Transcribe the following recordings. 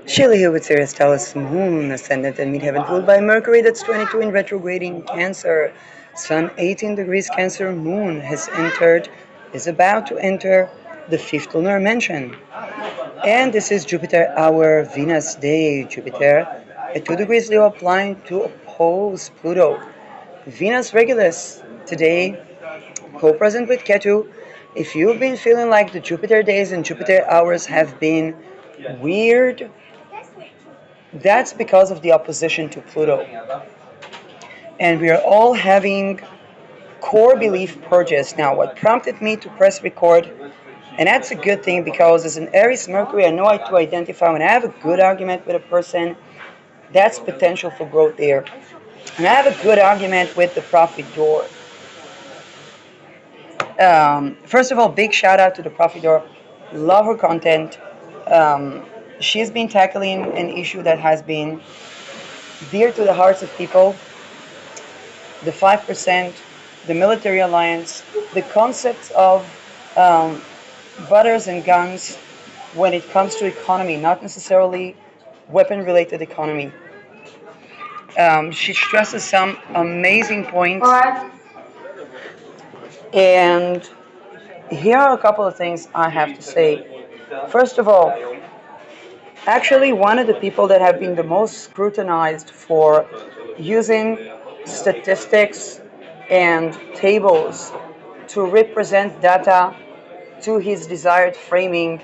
Sheila here with Sirius Taurus Moon, ascendant in midheaven, ruled by Mercury, that's 22 in retrograding Cancer. Sun 18 degrees Cancer, Moon is about to enter the fifth lunar mansion. And this is Jupiter, our Venus day. Jupiter at 2 degrees Leo, applying to oppose Pluto. Venus Regulus today, co-present with Ketu. If you've been feeling like the Jupiter days and Jupiter hours have been weird, that's because of the opposition to Pluto. And we are all having core belief purges. Now, what prompted me to press record, and that's a good thing because as an Aries Mercury, I know how to identify when I have a good argument with a person, that's potential for growth there. And I have a good argument with the Prophet Door. First of all, big shout out to the Prophet Door. Love her content. She's been tackling an issue that has been dear to the hearts of people, the 5%, the military alliance, the concept of um, butters and guns when it comes to economy, not necessarily weapon-related economy. She stresses some amazing points, and here are a couple of things I have to say. First of all, actually, one of the people that have been the most scrutinized for using statistics and tables to represent data to his desired framing,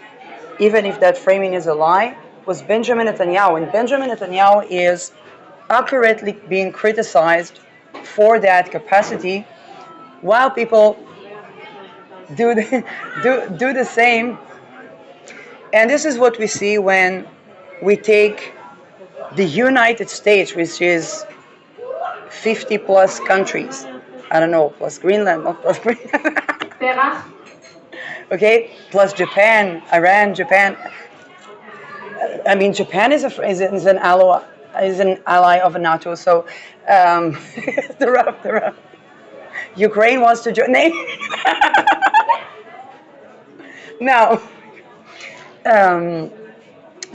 even if that framing is a lie, was Benjamin Netanyahu. And Benjamin Netanyahu is accurately being criticized for that capacity, while people do the, do the same. And this is what we see when we take the United States, which is 50 plus countries. I don't know, plus Greenland, not plus Greenland. Okay, plus Japan, Iran, Japan. I mean, Japan is an ally of NATO. So the rough. Ukraine wants to join. Now, um,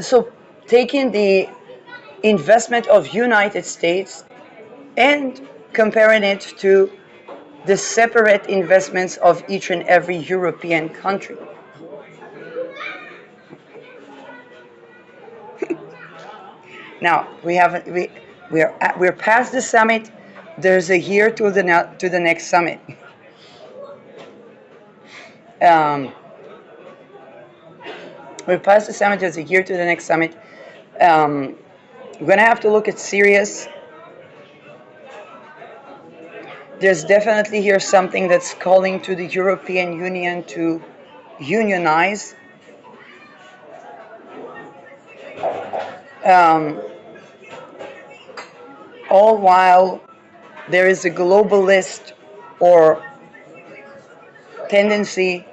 so taking the investment of United States and comparing it to the separate investments of each and every European country. Now we're past the summit. There's a year to the next summit. We're past the summit. There's a year to the next summit. We're gonna have to look at Sirius. There's definitely here something that's calling to the European Union to unionize. All while there is a globalist or tendency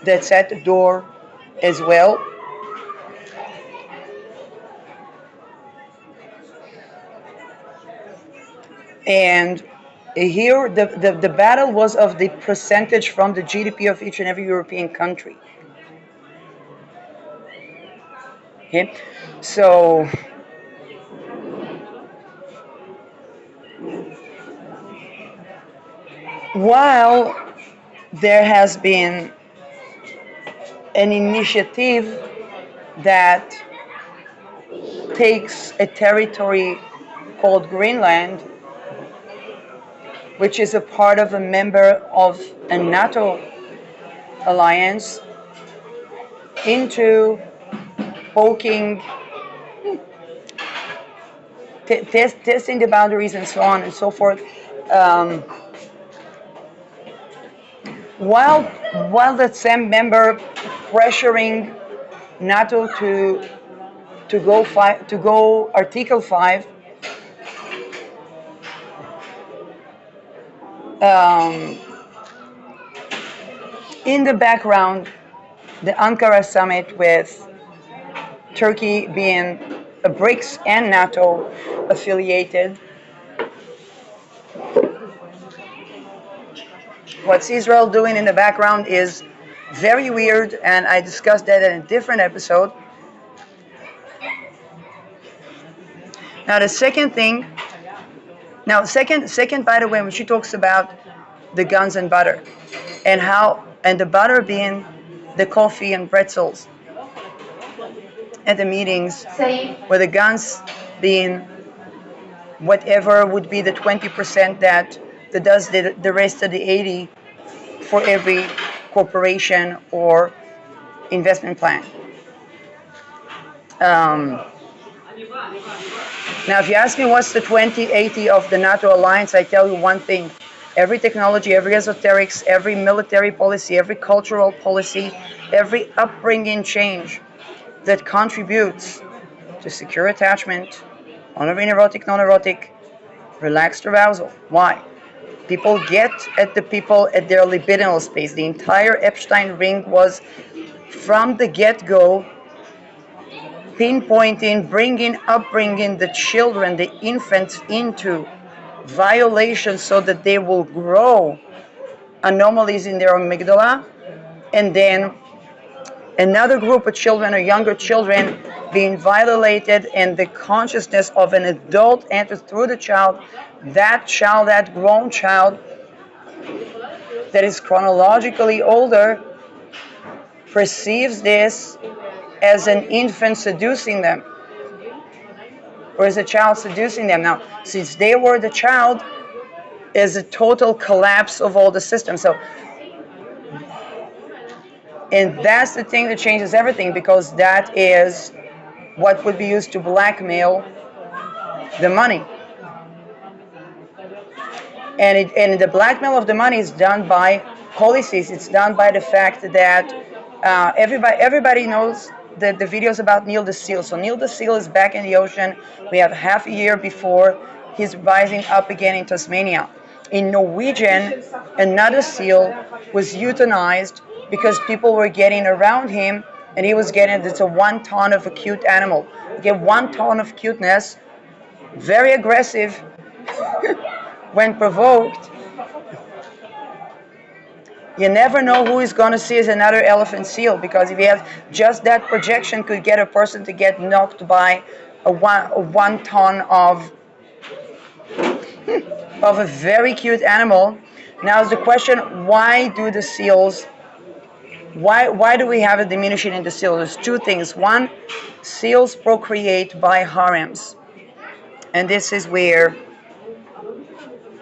that's at the door as well. And here the battle was of the percentage from the GDP of each and every European country. Okay, so while there has been an initiative that takes a territory called Greenland, which is a part of a member of a NATO alliance, into poking, testing the boundaries and so on and so forth. While that same member pressuring NATO to go Article 5, in the background, the Ankara summit with Turkey being a BRICS and NATO affiliated. What's Israel doing in the background is very weird, and I discussed that in a different episode. Now the second thing, second, by the way, when she talks about the guns and butter, and the butter being the coffee and pretzels at the meetings, where the guns being whatever would be the 20% that does the rest of the 80 for every corporation or investment plan. Um, Now, if you ask me what's the 2080 of the NATO alliance, I tell you one thing. Every technology, every esoterics, every military policy, every cultural policy, every upbringing change that contributes to secure attachment, honoring erotic, non-erotic, relaxed arousal. Why? People get at the people at their libidinal space. The entire Epstein ring was, from the get-go, pinpointing, upbringing the children, the infants, into violations so that they will grow anomalies in their amygdala, and then another group of children or younger children being violated, and the consciousness of an adult enters through the child. That grown child that is chronologically older, perceives this as an infant seducing them, or as a child seducing them. Now, since they were the child, is a total collapse of all the systems. So, and that's the thing that changes everything, because that is what would be used to blackmail the money. And the blackmail of the money is done by policies. It's done by the fact that everybody knows the videos about Neil the Seal. So Neil the Seal is back in the ocean. We have half a year before he's rising up again in Tasmania. In Norwegian, another seal was euthanized because people were getting around him, and he was getting, it's a 1 ton of a cute animal. Okay, 1 ton of cuteness, very aggressive when provoked. You never know who is going to see as another elephant seal, because if you have just that projection, could get a person to get knocked by a one ton of a very cute animal. Now is the question, why do the seals, why do we have a diminishing in the seals? There's two things. One, seals procreate by harems. And this is where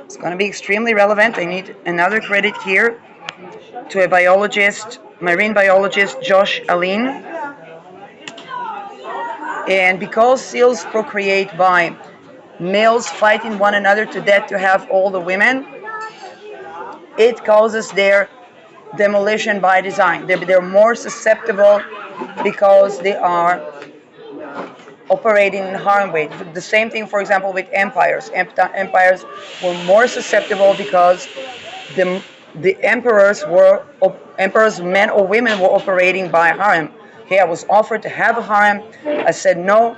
it's going to be extremely relevant. I need another credit here to a biologist, marine biologist, Josh Aline. And because seals procreate by males fighting one another to death to have all the women, it causes their demolition by design. They're more susceptible because they are operating in harem way. The same thing, for example, with empires. Empires were more susceptible because the emperors, men or women, were operating by harem. Okay, I was offered to have a harem. I said no.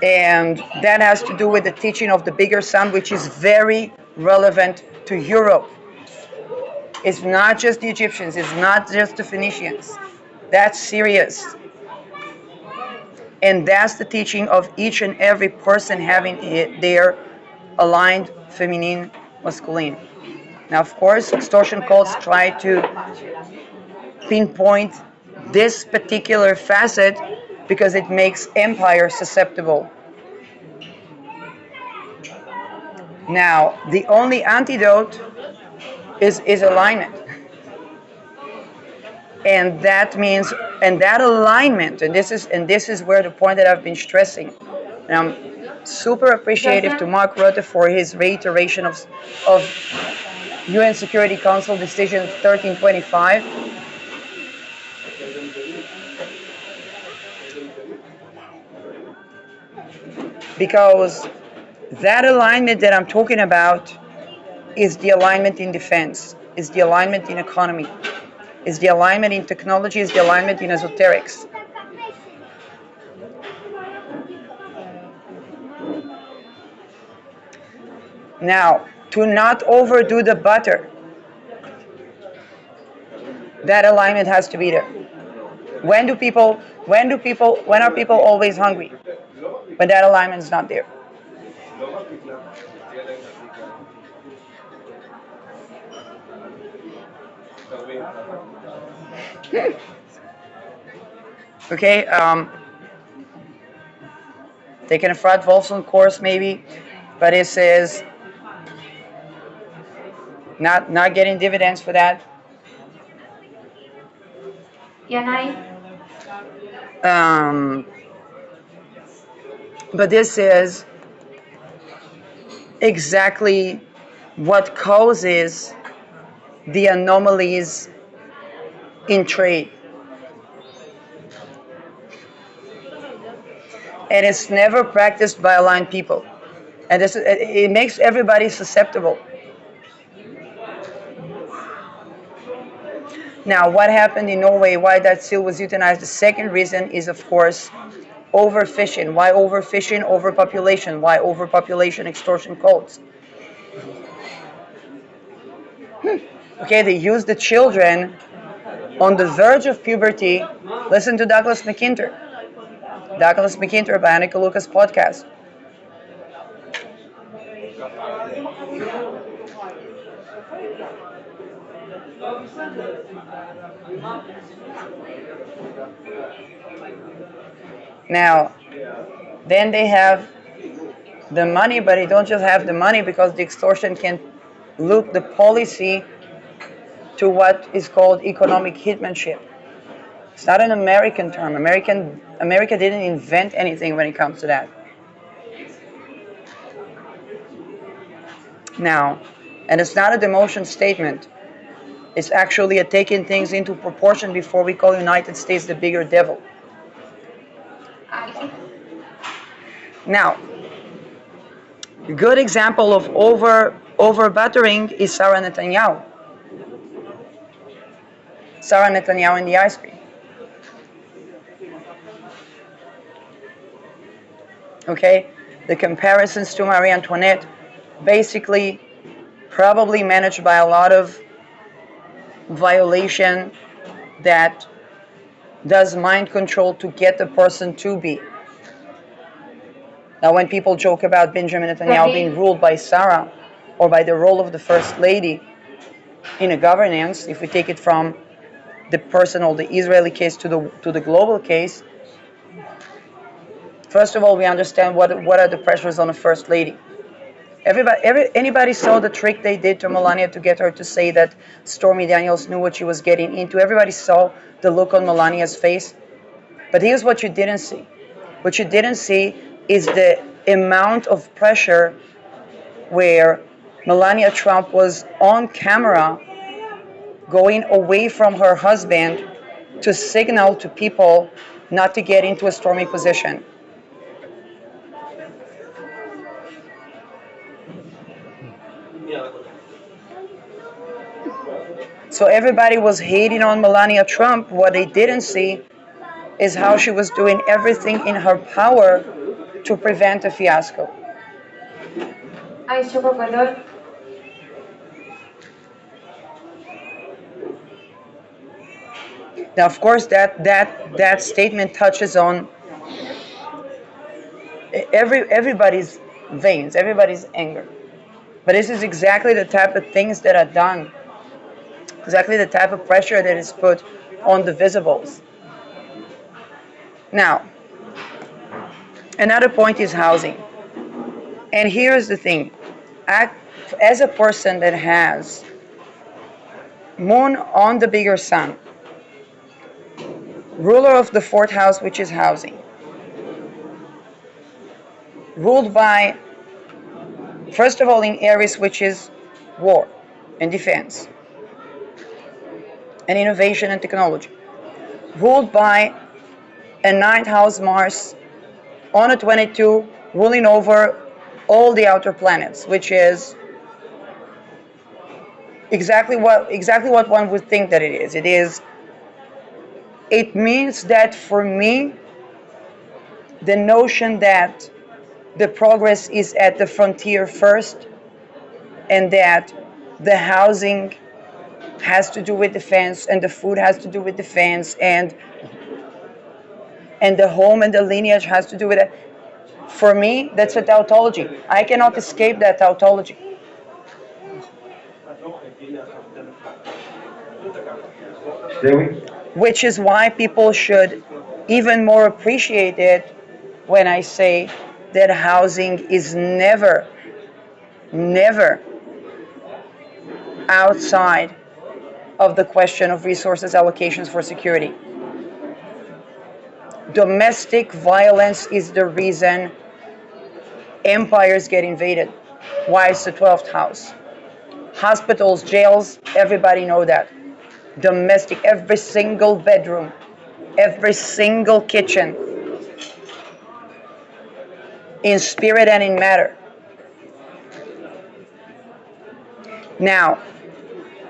And that has to do with the teaching of the bigger son, which is very relevant to Europe. It's not just the Egyptians, it's not just the Phoenicians. That's serious. And that's the teaching of each and every person having their aligned feminine masculine. Now, of course, extortion cults try to pinpoint this particular facet because it makes empire susceptible. Now, the only antidote is alignment. And that means, and that alignment, and this is where the point that I've been stressing. And I'm super appreciative to Mark Rutte for his reiteration of UN Security Council Decision 1325. Because that alignment that I'm talking about is the alignment in defense, is the alignment in economy, is the alignment in technology, is the alignment in esoterics. Now, to not overdo the butter, that alignment has to be there. When are people always hungry? When that alignment is not there. Okay, taking a Frat Wolfson course maybe, but it says not getting dividends for that. Um, but this is exactly what causes the anomalies in trade. And it's never practiced by aligned people. And it makes everybody susceptible. Now, what happened in Norway, why that seal was euthanized, the second reason is, of course, overfishing. Why overfishing? Overpopulation. Why overpopulation? Extortion cults. Okay, they use the children on the verge of puberty. Listen to Douglas McIntyre. Douglas McIntyre, Bionicle Lucas podcast. Now, then they have the money, but they don't just have the money because the extortion can loop the policy to what is called economic hitmanship. It's not an American term. America didn't invent anything when it comes to that. Now, and it's not a demotion statement. It's actually a taking things into proportion before we call United States the bigger devil. Now, a good example of over buttering is Sarah Netanyahu. Sarah Netanyahu in the ice cream. Okay, the comparisons to Marie Antoinette, basically, probably managed by a lot of violation that does mind control to get the person to be. Now, when people joke about Benjamin Netanyahu being ruled by Sarah or by the role of the First Lady in a governance, if we take it from the personal, the Israeli case to the global case, first of all, we understand what are the pressures on a First Lady. Anybody saw the trick they did to Melania to get her to say that Stormy Daniels knew what she was getting into? Everybody saw the look on Melania's face. But here's what you didn't see. What you didn't see is the amount of pressure where Melania Trump was on camera going away from her husband to signal to people not to get into a stormy position. So everybody was hating on Melania Trump. What they didn't see is how she was doing everything in her power to prevent a fiasco. Now, of course, that statement touches on everybody's veins, everybody's anger. But this is exactly the type of things that are done, exactly the type of pressure that is put on the visibles. Now, another point is housing. And here's the thing. As a person that has moon on the bigger sun, ruler of the fourth house, which is housing, ruled by, first of all, in Aries, which is war and defense and innovation and technology, ruled by a ninth house Mars on a 22, ruling over all the outer planets, which is exactly what one would think that it is. It means that for me, the notion that the progress is at the frontier first and that the housing has to do with defense and the food has to do with defense and and the home and the lineage has to do with it. For me, that's a tautology. I cannot escape that tautology. Which is why people should even more appreciate it when I say that housing is never, never outside of the question of resources allocations for security. Domestic violence is the reason empires get invaded. Why is the 12th house? Hospitals, jails, everybody know that. Domestic, every single bedroom, every single kitchen, in spirit and in matter. Now,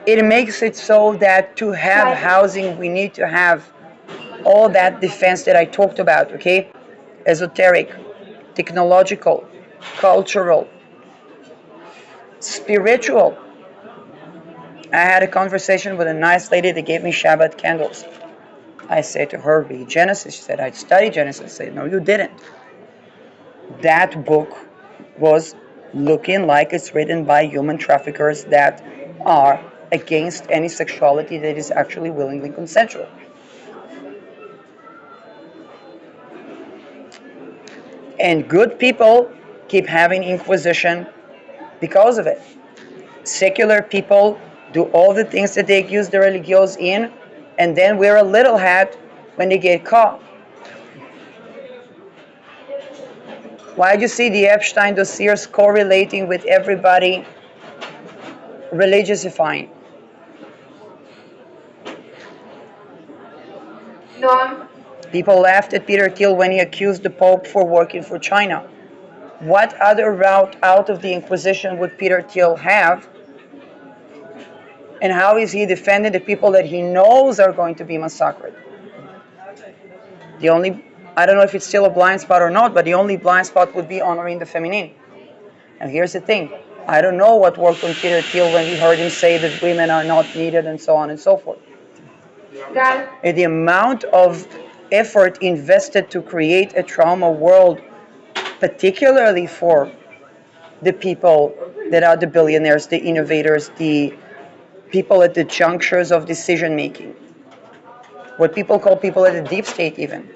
it makes it so that to have housing, we need to have all that defense that I talked about, okay? Esoteric, technological, cultural, spiritual. I had a conversation with a nice lady that gave me Shabbat candles. I said to her, read Genesis. She said, I studied Genesis. I said, no, you didn't. That book was looking like it's written by human traffickers that are against any sexuality that is actually willingly consensual. And good people keep having inquisition because of it. Secular people do all the things that they accuse the religious in, and then wear a little hat when they get caught. Why do you see the Epstein dossiers correlating with everybody religiousifying? No. People laughed at Peter Thiel when he accused the Pope for working for China. What other route out of the Inquisition would Peter Thiel have? And how is he defending the people that he knows are going to be massacred? The only, I don't know if it's still a blind spot or not, but the only blind spot would be honoring the feminine. And here's the thing. I don't know what worked on Peter Thiel when we heard him say that women are not needed and so on and so forth. And the amount of effort invested to create a trauma world, particularly for the people that are the billionaires, the innovators, the people at the junctures of decision making, what people call people at the deep state even.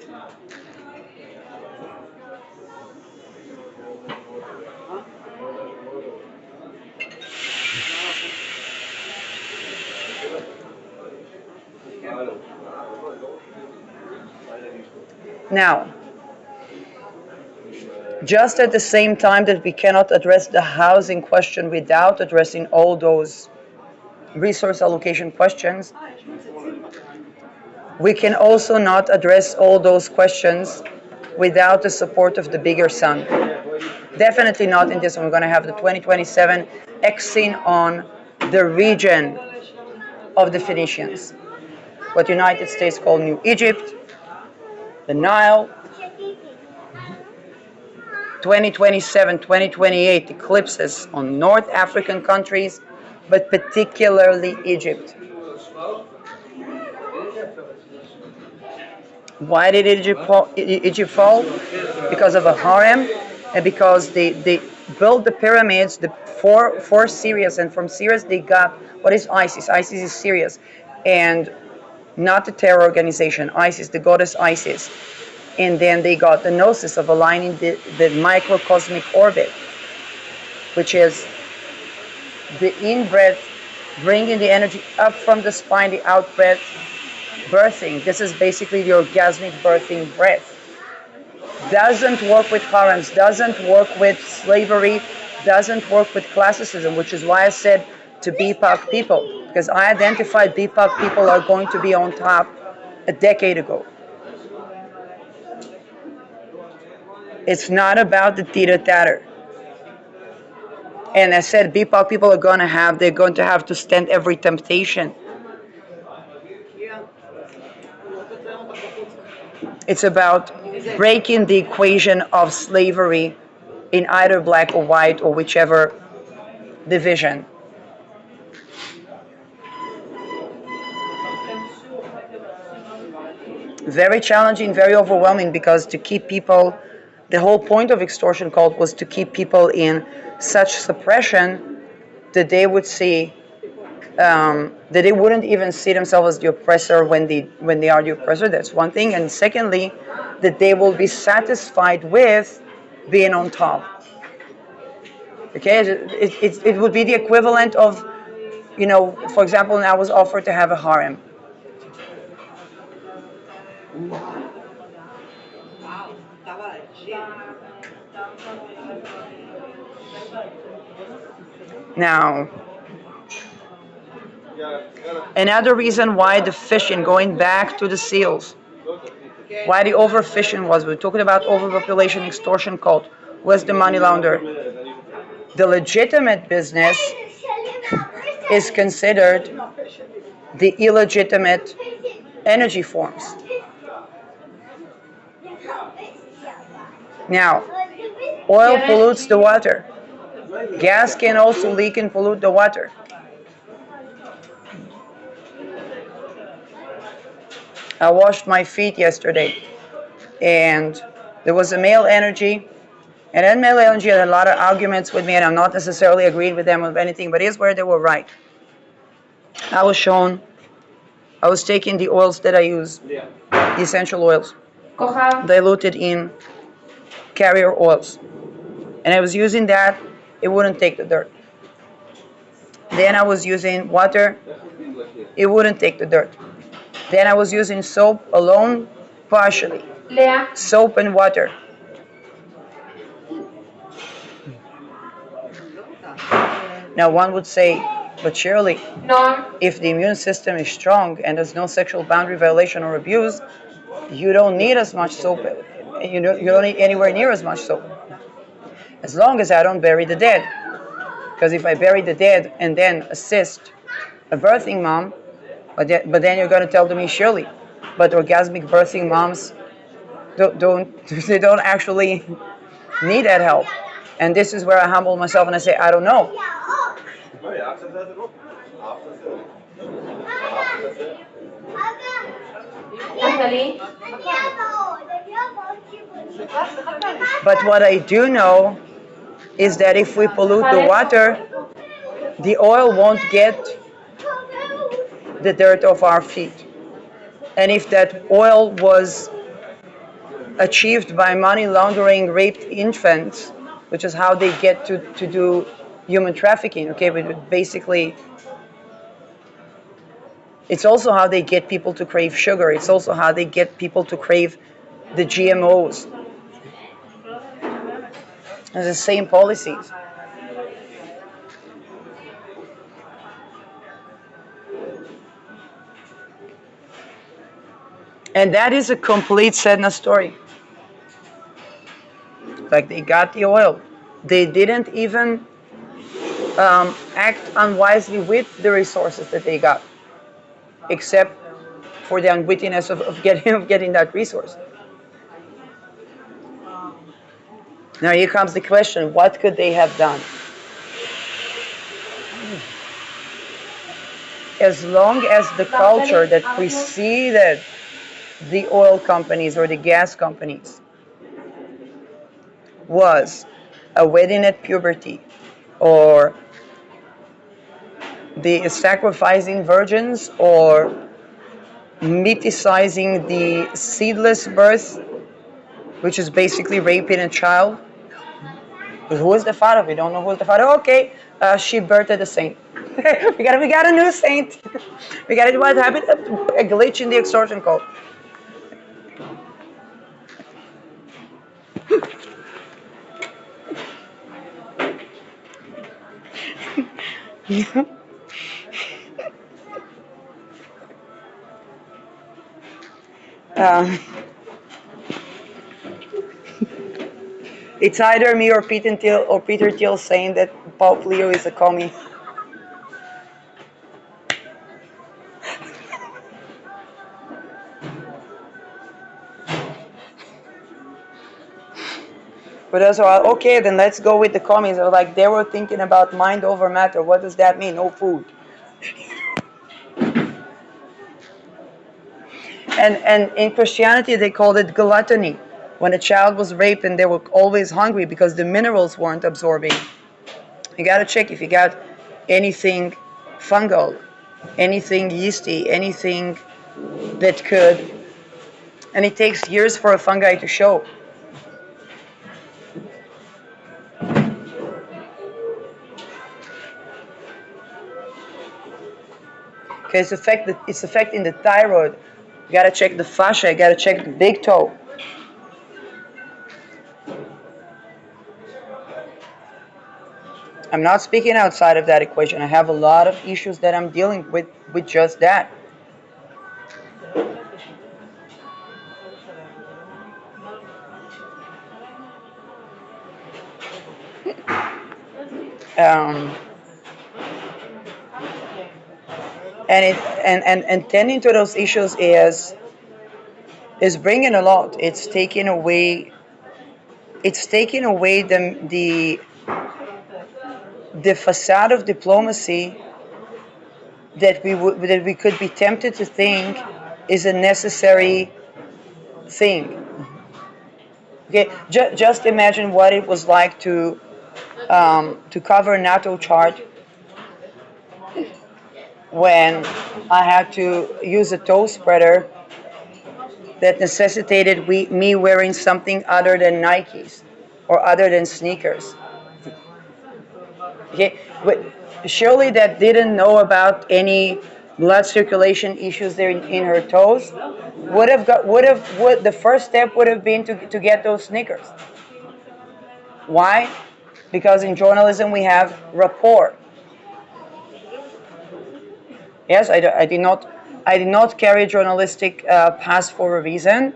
Now, just at the same time that we cannot address the housing question without addressing all those resource allocation questions, we can also not address all those questions without the support of the bigger sun. Definitely not in this one. We're going to have the 2027 Exin on the region of the Phoenicians, what the United States call New Egypt, the Nile, 2027, 2028 eclipses on North African countries, but particularly Egypt. Why did Egypt fall? Because of a harem, and because they built the pyramids, the four Syrias, and from Syrias they got, what is ISIS? ISIS is Syria's, and not the terror organization, ISIS, the goddess Isis. And then they got the gnosis of aligning the microcosmic orbit, which is the in-breath, bringing the energy up from the spine, the out-breath, birthing. This is basically the orgasmic birthing breath. Doesn't work with harems, doesn't work with slavery, doesn't work with classicism, which is why I said to BIPOC people, because I identified BIPOC people are going to be on top a decade ago. It's not about the teeter-tatter. And I said BIPOC people are going to have to stand every temptation. It's about breaking the equation of slavery in either black or white or whichever division. Very challenging, very overwhelming, because to keep people, the whole point of extortion cult was to keep people in such suppression that they would see, that they wouldn't even see themselves as the oppressor when they are the oppressor. That's one thing. And secondly, that they will be satisfied with being on top. Okay, it would be the equivalent of, for example, I was offered to have a harem. Now, another reason why the fishing, going back to the seals, why the overfishing was, we're talking about overpopulation, extortion cult, was the money launder. The legitimate business is considered the illegitimate energy forms. Now, oil pollutes the water. Gas can also leak and pollute the water. I washed my feet yesterday, and there was a male energy, and then male energy had a lot of arguments with me, and I'm not necessarily agreeing with them of anything, but here's where they were right. I was taking the oils that I use, the essential oils, diluted in carrier oils, and I was using that. It wouldn't take the dirt. Then I was using water. It wouldn't take the dirt. Then I was using soap alone, partially. Soap and water. Now one would say, but surely, if the immune system is strong and there's no sexual boundary violation or abuse, you don't need as much soap. You don't need anywhere near as much soap. As long as I don't bury the dead. Because if I bury the dead and then assist a birthing mom, but then you're going to tell me, surely, but orgasmic birthing moms they don't actually need that help. And this is where I humble myself and I say, I don't know. But what I do know is that if we pollute the water, the oil won't get the dirt off our feet. And if that oil was achieved by money laundering raped infants, which is how they get to do human trafficking, okay, but basically it's also how they get people to crave sugar. It's also how they get people to crave the GMOs. It's the same policies. And that is a complete Sedna story. Like, they got the oil. They didn't even act unwisely with the resources that they got, except for the unwittiness of getting that resource. Now here comes the question, what could they have done? As long as the culture that preceded the oil companies or the gas companies was a wedding at puberty, or the sacrificing virgins, or mythicizing the seedless birth, which is basically raping a child. Who is the father? We don't know who is the father. Okay, she birthed a saint. we got a new saint. We got what happened? A glitch in the extortion code. It's either me or Peter Thiel saying that Pope Leo is a commie. But also, okay, then let's go with the commies. Like, they were thinking about mind over matter. What does that mean? No food. And in Christianity, they called it gluttony. When a child was raped and they were always hungry because the minerals weren't absorbing. You got to check if you got anything fungal, anything yeasty, anything that could, and it takes years for a fungi to show. Okay, it's affecting the thyroid. You gotta check the fascia, you gotta check the big toe. I'm not speaking outside of that equation. I have a lot of issues that I'm dealing with just that. Um, and tending to those issues is bringing a lot. It's taking away the facade of diplomacy that we could be tempted to think is a necessary thing. Okay, just imagine what it was like to cover a NATO chart when I had to use a toe spreader that necessitated me wearing something other than Nikes or other than sneakers. Okay, but surely that didn't know about any blood circulation issues there in her toes would the first step would have been to get those sneakers. Why? Because in journalism we have rapport. Yes, I did not carry a journalistic pass for a reason,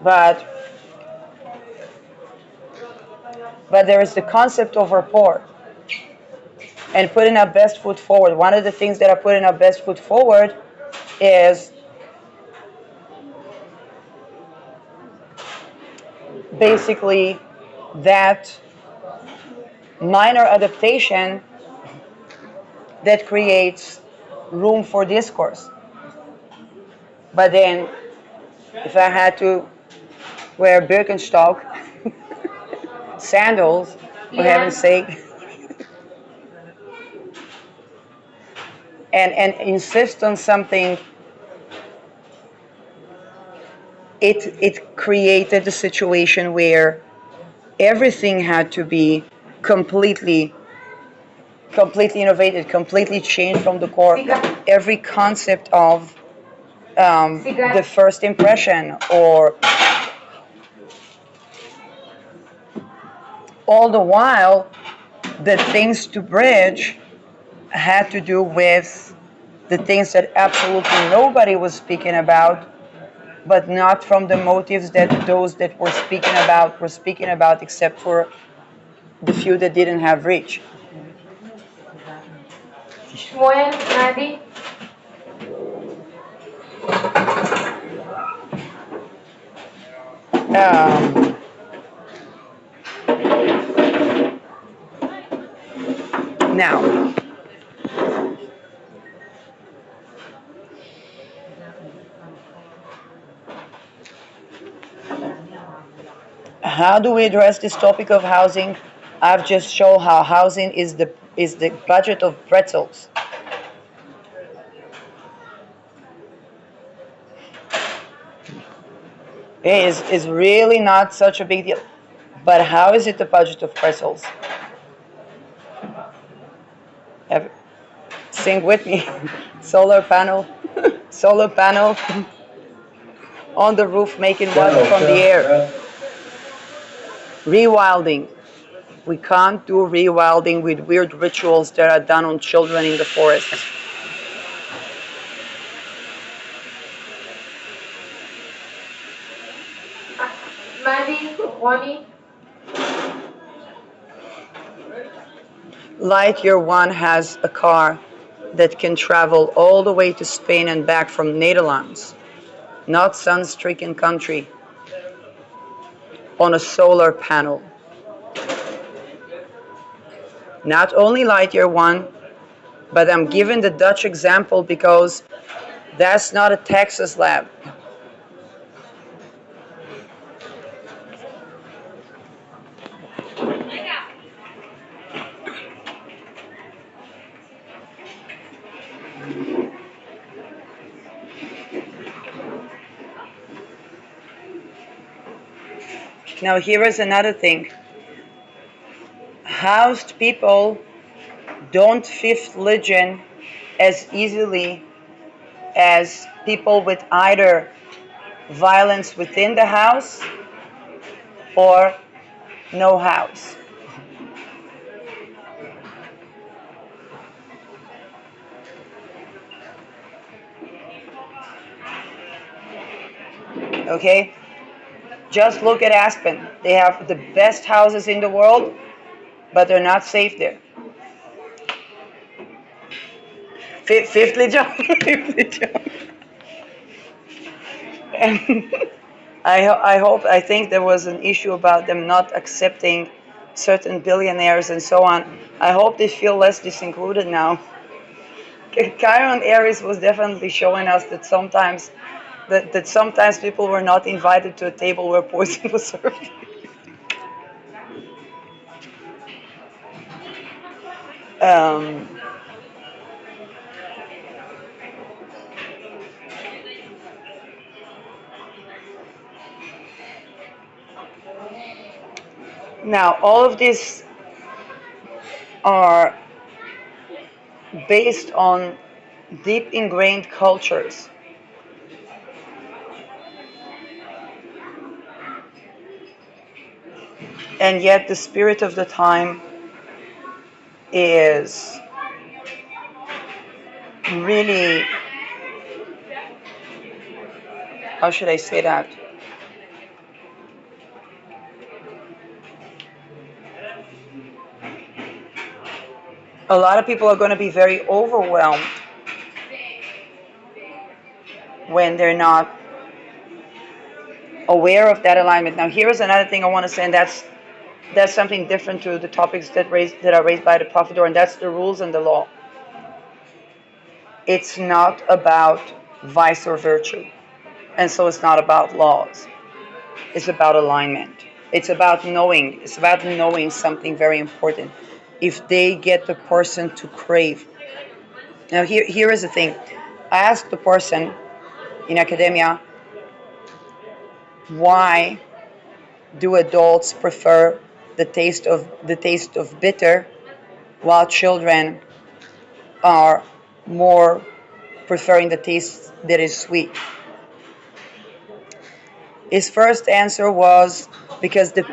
but there is the concept of rapport and putting our best foot forward. One of the things that are putting our best foot forward is basically that minor adaptation that creates room for discourse. But then, if I had to wear Birkenstock, sandals, for heaven's sake, and insist on something, it created a situation where everything had to be completely innovated, completely changed from the core. Every concept of the first impression, or all the while, the things to bridge had to do with the things that absolutely nobody was speaking about, but not from the motives that those that were speaking about, except for the few that didn't have reach. Shmuel, Nadi, Um, now, how do we address this topic of housing? I've just shown how housing is the budget of pretzels. It is really not such a big deal. But how is it the budget of pretzels? Sing with me. Solar panel, solar panel on the roof making water from the air. Rewilding. We can't do rewilding with weird rituals that are done on children in the forests. Maddie, Ronnie, Lightyear One has a car that can travel all the way to Spain and back from Netherlands, not sun-stricken country, on a solar panel. Not only Lightyear One, but I'm giving the Dutch example because That's not a Texas lab. Now, here is another thing. Housed people don't fifth religion as easily as people with either violence within the house or no house. Okay? Just look at Aspen. They have the best houses in the world, but they're not safe there. Fifthly, John. Fifthly, John. I think there was an issue about them not accepting certain billionaires and so on. I hope they feel less disincluded now. Chiron Aries was definitely showing us that sometimes people were not invited to a table where poison was served. um, Now, all of these are based on deep ingrained cultures. And yet the spirit of the time is really, how should I say that? A lot of people are going to be very overwhelmed when they're not aware of that alignment. Now, here's another thing I want to say, and that's something different to the topics that are raised by the Prophet, and that's the rules and the law. It's not about vice or virtue, and so it's not about laws. It's about alignment. It's about knowing. It's about knowing something very important. If they get the person to crave. Now, here is the thing. I asked the person in academia, why do adults prefer the taste of bitter, while children are more preferring the taste that is sweet? His first answer was because the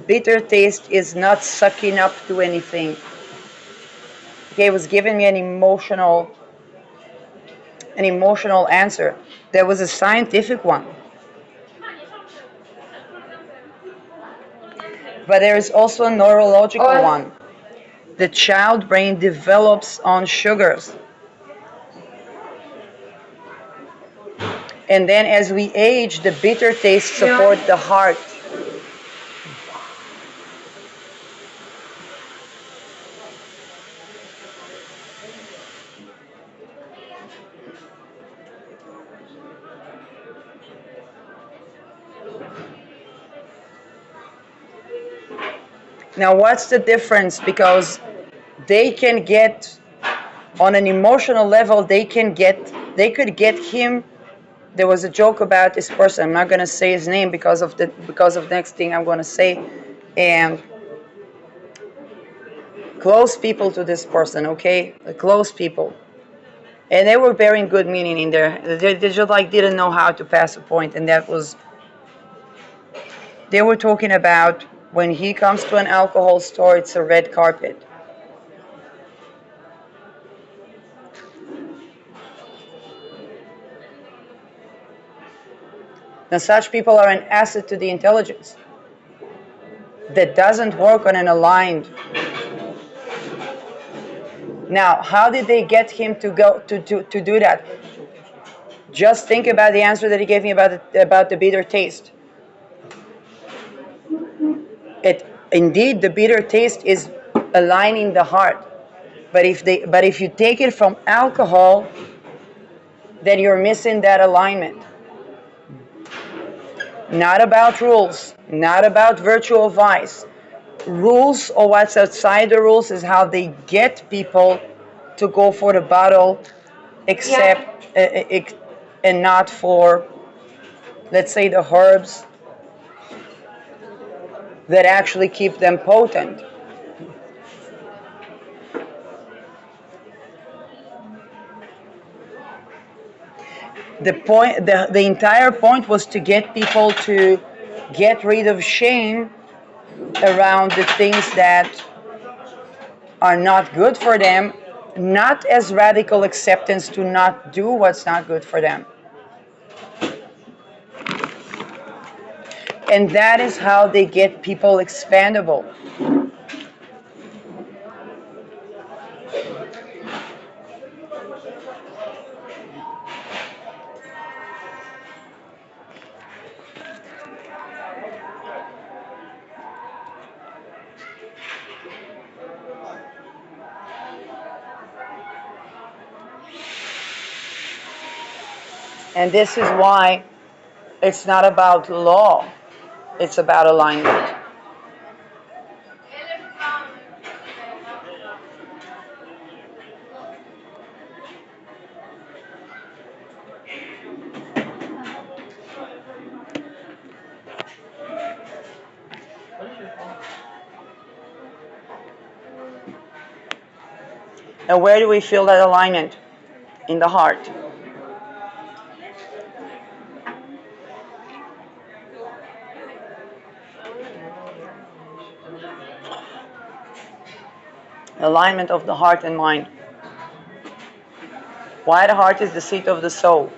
bitter taste is not sucking up to anything. Okay, it was giving me an emotional answer. There was a scientific one. But there is also a neurological one. The child brain develops on sugars. And then as we age, the bitter taste supports the heart. Now, what's the difference? Because they can get, on an emotional level, they could get him. There was a joke about this person. I'm not going to say his name because of the next thing I'm going to say. And close people to this person, okay? Close people. And they were bearing good meaning in there. They just didn't know how to pass a point, and that was. They were talking about when he comes to an alcohol store, it's a red carpet. Now, such people are an asset to the intelligence that doesn't work on an aligned. Now, how did they get him to go to do that? Just think about the answer that he gave me about the bitter taste. Indeed, the bitter taste is aligning the heart. But if you take it from alcohol, then you're missing that alignment. Not about rules, not about virtual vice. Rules, or what's outside the rules, is how they get people to go for the battle, except and not for, let's say, the herbs that actually keep them potent. The entire point was to get people to get rid of shame around the things that are not good for them, not as radical acceptance to not do what's not good for them. And that is how they get people expandable. And this is why it's not about law, it's about alignment. And where do we feel that alignment? In the heart. Alignment of the heart and mind. Why the heart is the seat of the soul.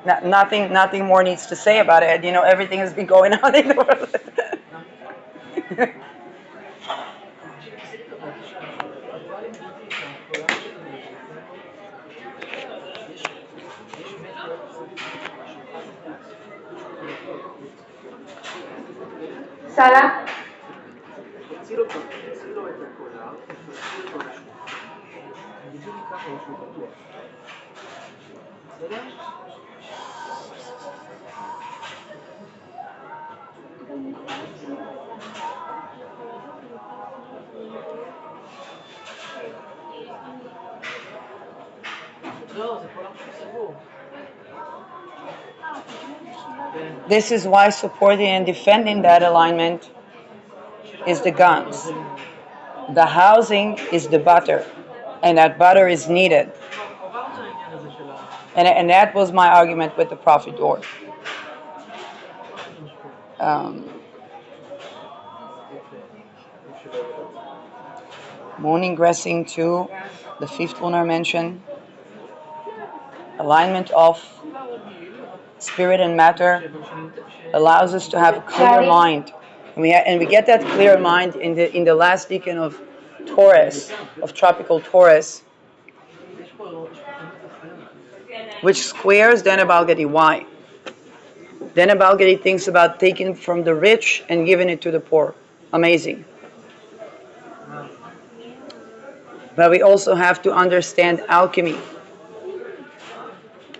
Nothing more needs to say about it. You know, everything has been going on in the world. Salah. This is why supporting and defending that alignment is the guns. The housing is the butter, and that butter is needed. And that was my argument with the Prophet Or. Moon ingressing to the fifth lunar mention, alignment of spirit and matter allows us to have a clear mind. And we get that clear mind in the last decan of Taurus, of tropical Taurus, which squares Dana Balgadi. Why? Dana Balgadi thinks about taking from the rich and giving it to the poor. Amazing. But we also have to understand alchemy.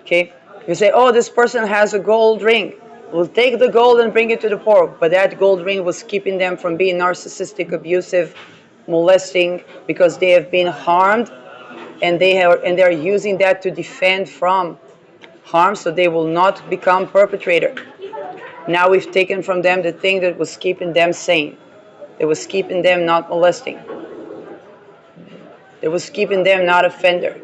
Okay? You say, oh, this person has a gold ring. We'll take the gold and bring it to the poor. But that gold ring was keeping them from being narcissistic, abusive, molesting, because they have been harmed, and they're using that to defend from harm, so they will not become perpetrator. Now we've taken from them the thing that was keeping them sane. It was keeping them not molesting. It was keeping them not offender.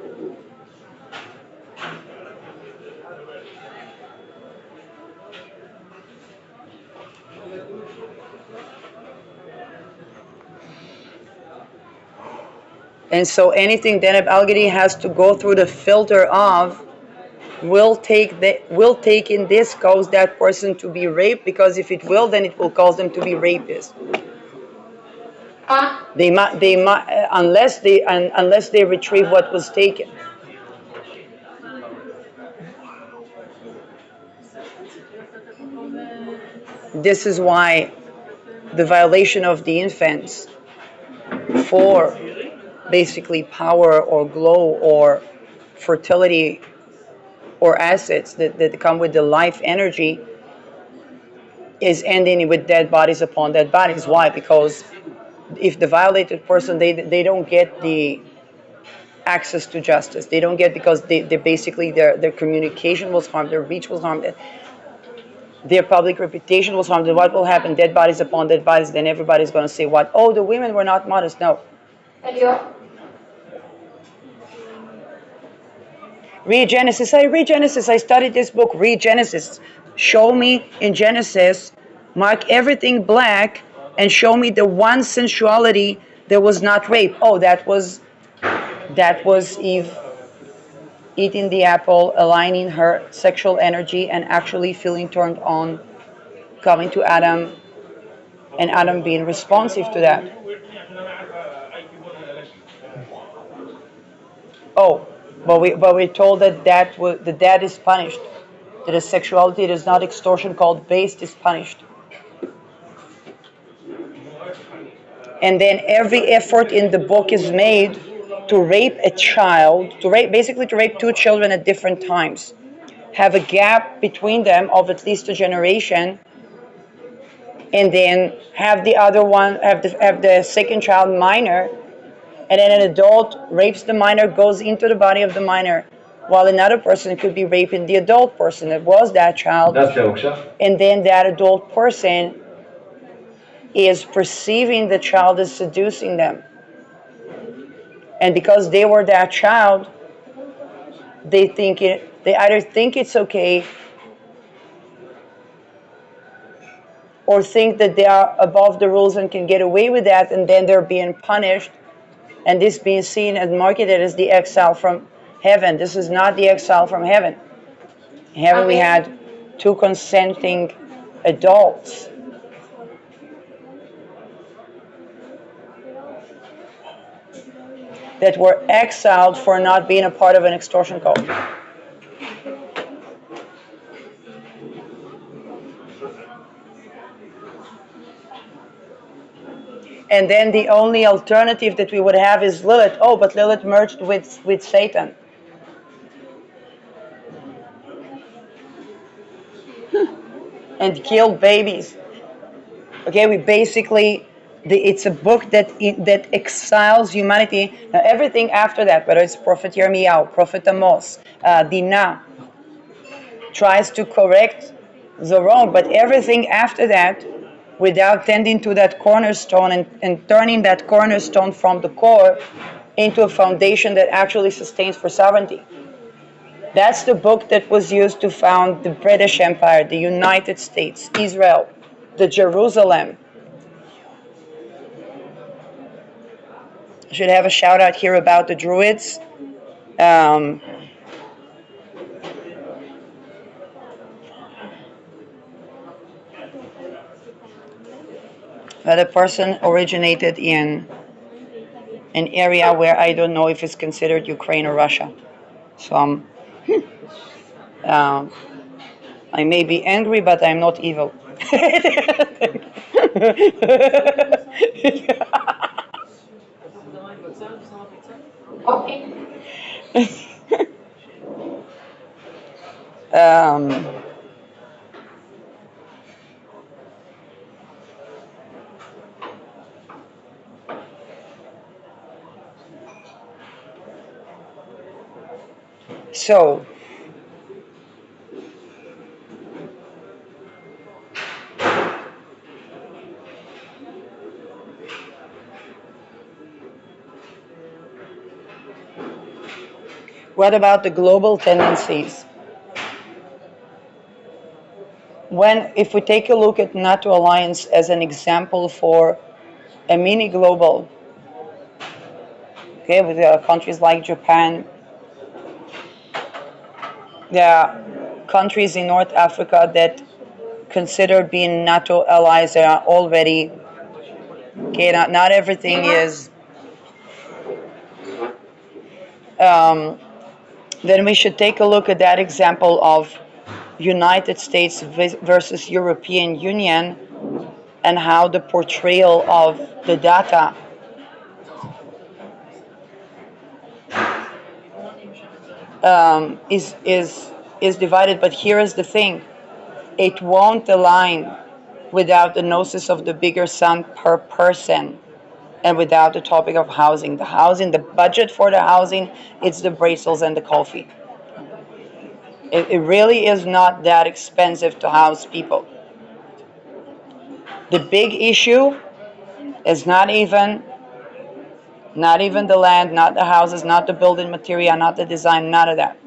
And so anything Deneb Algadi has to go through the filter of will take in this cause that person to be raped, because if it will, then it will cause them to be rapists. They might unless they retrieve what was taken. This is why the violation of the infants for basically power or glow or fertility or acids that come with the life energy is ending with dead bodies upon dead bodies. Why? Because if the violated person, they don't get the access to justice. They don't get, because they basically their communication was harmed, their reach was harmed, their public reputation was harmed. And what will happen? Dead bodies upon dead bodies. Then everybody's going to say, what? Oh, the women were not modest. No. Elio, Read Genesis. I read Genesis. I studied this book. Read Genesis. Show me in Genesis, mark everything black, and show me the one sensuality that was not rape. Oh, that was Eve eating the apple, aligning her sexual energy, and actually feeling turned on, coming to Adam, and Adam being responsive to that. Oh, but we're told that the dad is punished. That a sexuality that is not extortion, called based, is punished. And then every effort in the book is made to rape a child, basically to rape two children at different times, have a gap between them of at least a generation, and then have the other one, have the second child minor, and then an adult rapes the minor, goes into the body of the minor, while another person could be raping the adult person that was that child, and then that adult person is perceiving the child as seducing them. And because they were that child, they either think it's okay, or think that they are above the rules and can get away with that, and then they're being punished, and this being seen and marketed as the exile from heaven. This is not the exile from heaven. In heaven we had two consenting adults. That were exiled for not being a part of an extortion cult. And then the only alternative that we would have is Lilith. Oh, but Lilith merged with Satan. And killed babies. Okay, we basically, it's a book that exiles humanity. Now everything after that, whether it's Prophet Yirmiyahu, Prophet Amos, Dinah, tries to correct the wrong, but everything after that, without tending to that cornerstone and turning that cornerstone from the core into a foundation that actually sustains for sovereignty. That's the book that was used to found the British Empire, the United States, Israel, the Jerusalem. I should have a shout out here about the Druids. The person originated in an area where I don't know if it's considered Ukraine or Russia. So I may be angry, but I'm not evil. okay. So what about the global tendencies? If we take a look at NATO alliance as an example for a mini global, okay, with countries like Japan, there are countries in North Africa that consider being NATO allies that are already, okay, not everything is, then we should take a look at that example of United States versus European Union, and how the portrayal of the data is divided. But here is the thing: it won't align without the gnosis of the bigger sun per person, and without the topic of housing. The housing, the budget for the housing, it's the bracelets and the coffee. It really is not that expensive to house people. The big issue is not even the land, not the houses, not the building material, not the design, none of that.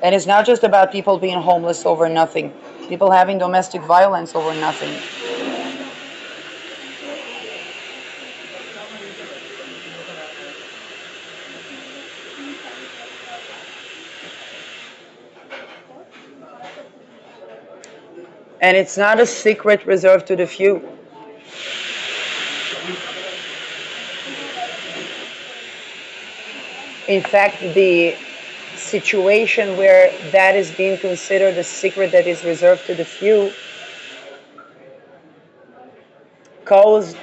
And it's not just about people being homeless over nothing, people having domestic violence over nothing. And it's not a secret reserved to the few. In fact, the situation where that is being considered a secret that is reserved to the few caused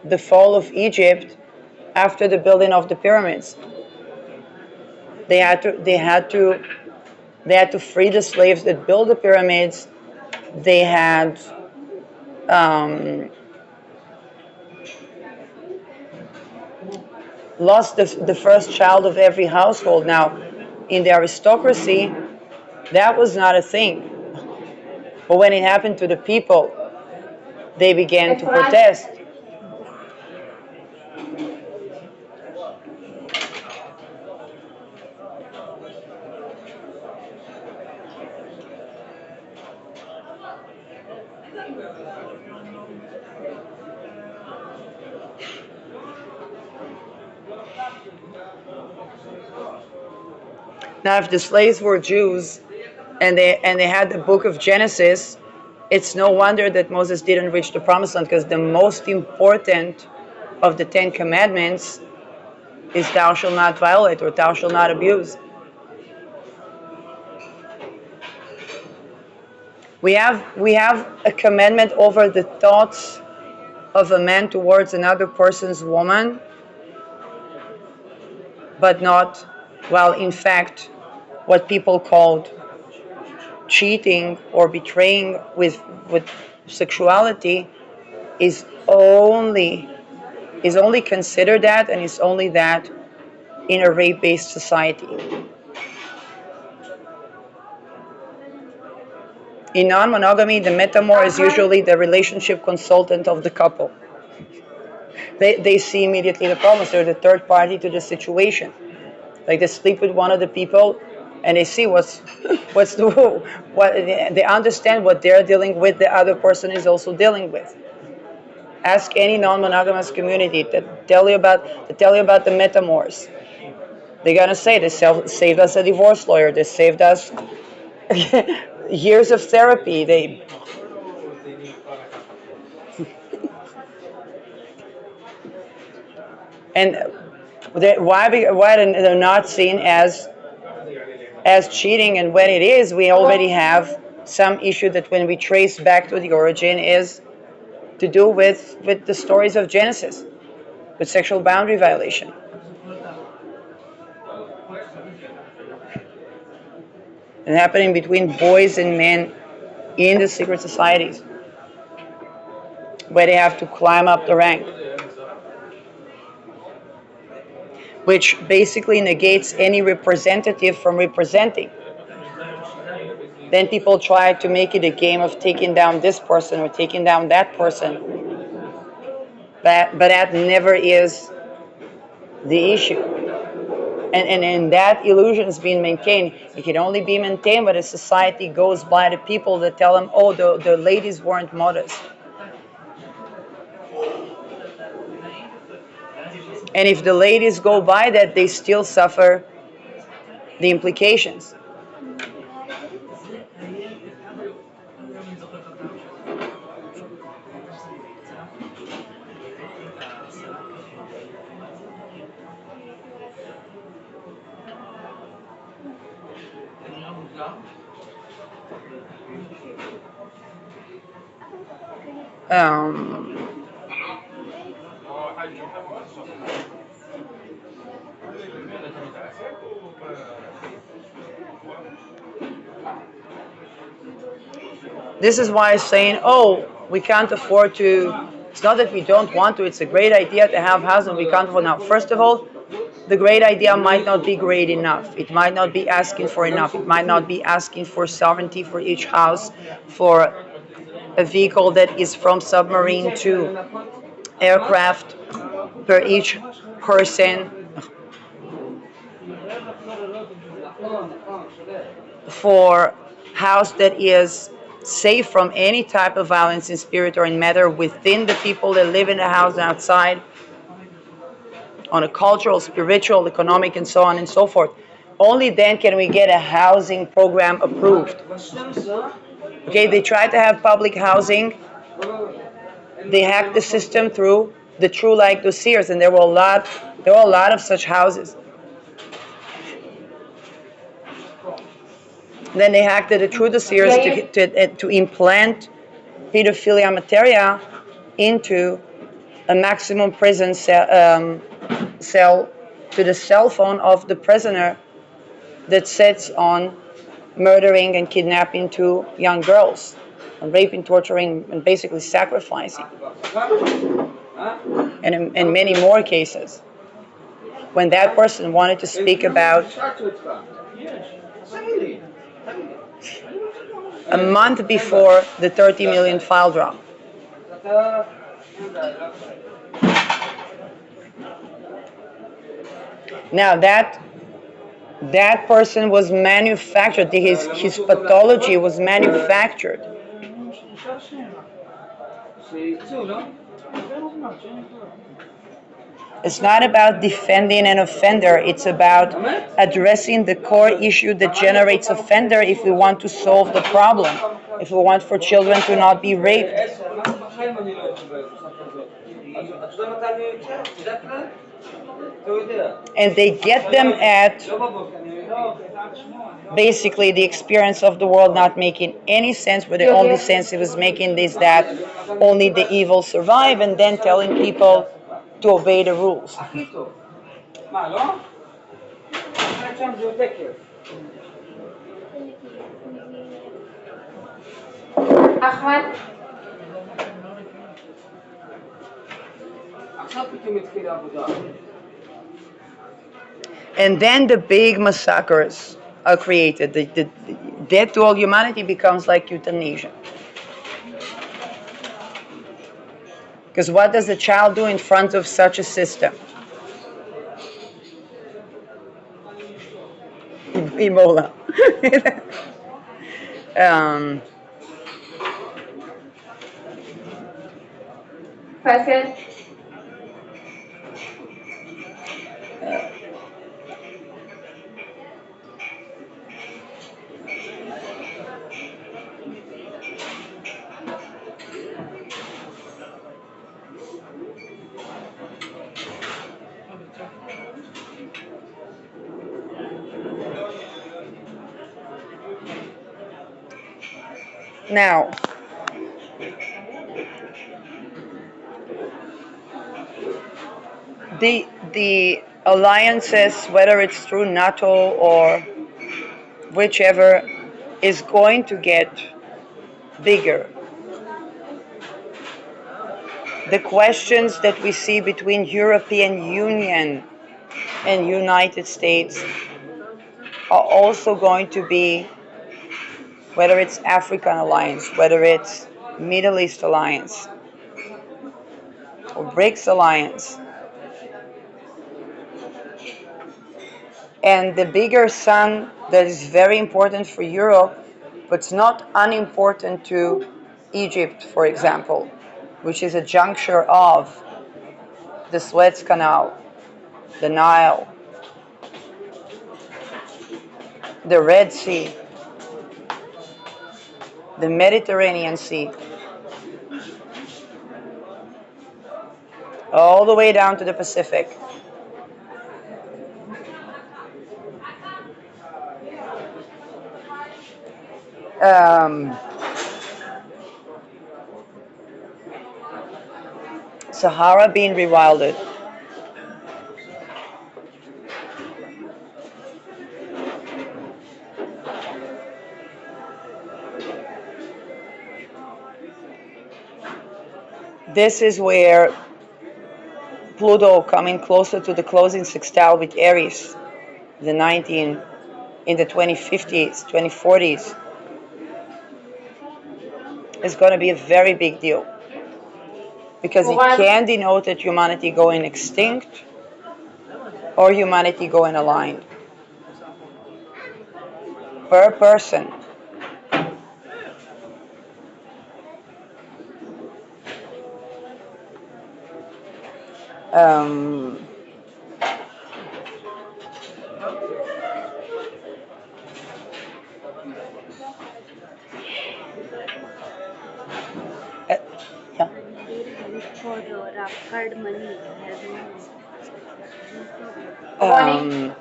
the fall of Egypt after the building of the pyramids. They had to free the slaves that built the pyramids. They had lost the first child of every household. Now, in the aristocracy, that was not a thing. But when it happened to the people, they began to protest. Now, if the slaves were Jews and they had the book of Genesis, it's no wonder that Moses didn't reach the promised land, because the most important of the 10 commandments is thou shalt not violate, or thou shalt not abuse. We have a commandment over the thoughts of a man towards another person's woman, but not, well, in fact, what people called cheating or betraying with sexuality is only considered that, and is only that in a rape-based society. In non-monogamy, the metamor is usually the relationship consultant of the couple. They see immediately the problems. They're the third party to the situation. Like, they sleep with one of the people, and they see what they understand what they're dealing with. The other person is also dealing with. Ask any non-monogamous community that tell you about the metamors. They're gonna say they saved us a divorce lawyer. They saved us years of therapy. And why they're not seen as cheating, and when it is, we already have some issue that, when we trace back to the origin, is to do with the stories of Genesis, with sexual boundary violation. And happening between boys and men in the secret societies, where they have to climb up the rank, which basically negates any representative from representing. Then people try to make it a game of taking down this person or taking down that person. But that never is the issue. And that illusion is being maintained. It can only be maintained when a society goes by the people that tell them, oh, the ladies weren't modest. And if the ladies go by that, they still suffer the implications. Um, this is why saying, oh, we can't afford to, it's not that we don't want to, it's a great idea to have housing, we can't afford. Now, first of all, the great idea might not be great enough. It might not be asking for enough. It might not be asking for sovereignty for each house, for a vehicle that is from submarine to aircraft per each person, for house that is safe from any type of violence in spirit or in matter within the people that live in the house and outside, on a cultural, spiritual, economic, and so on and so forth. Only then can we get a housing program approved. Okay, they try to have public housing. They hacked the system through the True Like dossiers, and there were a lot of such houses. Then they hacked the True dossiers to implant pedophilia materia into a maximum prison cell to the cell phone of the prisoner that sits on murdering and kidnapping two young girls, and raping, torturing, and basically sacrificing. And in many more cases, when that person wanted to speak about a month before the 30 million file drop. Now that person was manufactured, his pathology was manufactured. It's not about defending an offender, it's about addressing the core issue that generates offender if we want to solve the problem, if we want for children to not be raped. And they get them at basically the experience of the world not making any sense, where the only sense it was making is that only the evil survive, and then telling people to obey the rules. Ahmed, And then the big massacres are created. The death to all humanity becomes like euthanasia. Because what does a child do in front of such a system? Ebola. um, question. now, the alliances, whether it's through NATO or whichever, is going to get bigger. The questions that we see between European Union and United States are also going to be, whether it's African alliance, whether it's Middle East alliance, or BRICS alliance. And the bigger sun that is very important for Europe, but it's not unimportant to Egypt, for example, which is a juncture of the Suez Canal, the Nile, the Red Sea, the Mediterranean Sea, all the way down to the Pacific. Um, Sahara being rewilded. This is where Pluto coming closer to the closing sextile with Aries, the 19 in the 2050s, 2040s, is going to be a very big deal because it can denote that humanity going extinct or humanity going aligned. Per person, um, uh, yeah. For rough card money has Um,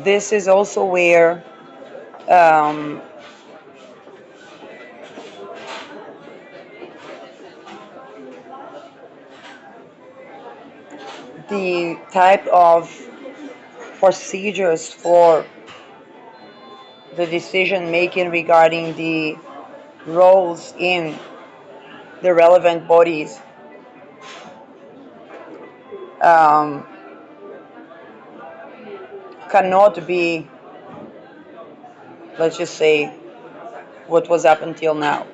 this is also where um, the type of procedures for the decision making regarding the roles in the relevant bodies um, cannot be, let's just say, what was up until now.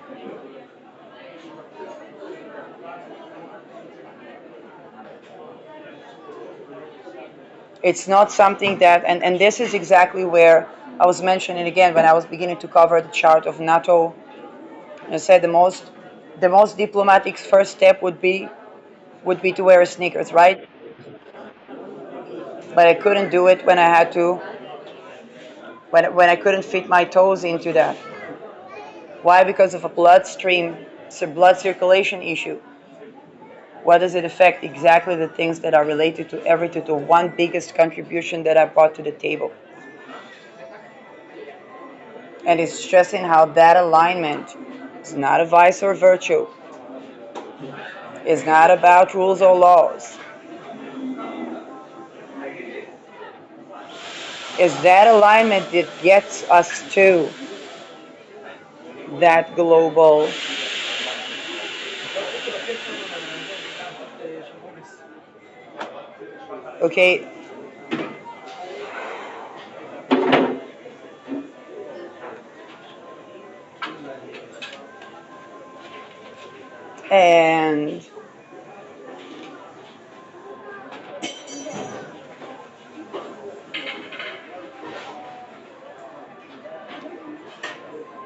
It's not something that, and this is exactly where I was mentioning again when I was beginning to cover the chart of NATO. I said the most diplomatic first step would be to wear sneakers, right? But I couldn't do it when I had to, when I couldn't fit my toes into that. Why? Because of a bloodstream, it's a blood circulation issue. What does it affect? Exactly the things that are related to everything, to one biggest contribution that I brought to the table. And it's stressing how that alignment is not a vice or virtue, is not about rules or laws. Is that alignment that gets us to that global okay. And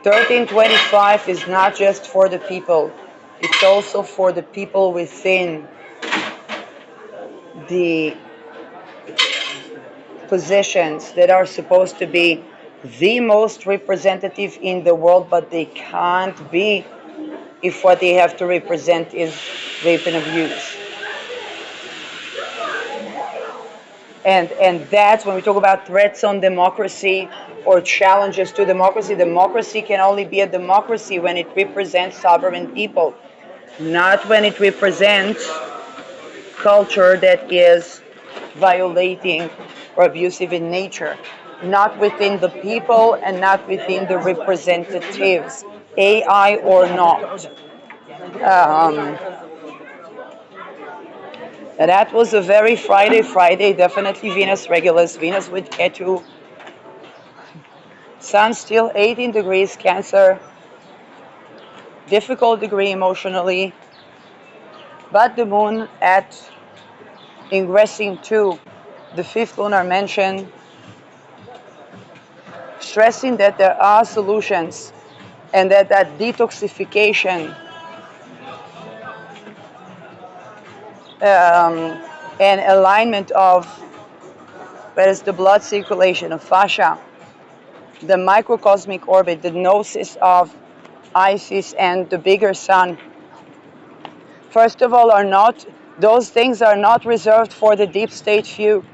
1325 is not just for the people, it's also for the people within the positions that are supposed to be the most representative in the world, but they can't be if what they have to represent is rape and abuse. And that's when we talk about threats on democracy or challenges to democracy. Democracy can only be a democracy when it represents sovereign people, not when it represents culture that is violating or abusive in nature, not within the people and not within the representatives, AI or not. Um, that was a very Friday, definitely Venus Regulus, Venus with Ketu, Sun still 18 degrees Cancer, difficult degree emotionally, but the Moon at ingressing to the fifth lunar mansion, stressing that there are solutions and that detoxification and alignment of where is the blood circulation of fascia, the microcosmic orbit, the gnosis of Isis and the bigger sun, first of all, are not, those things are not reserved for the deep state few.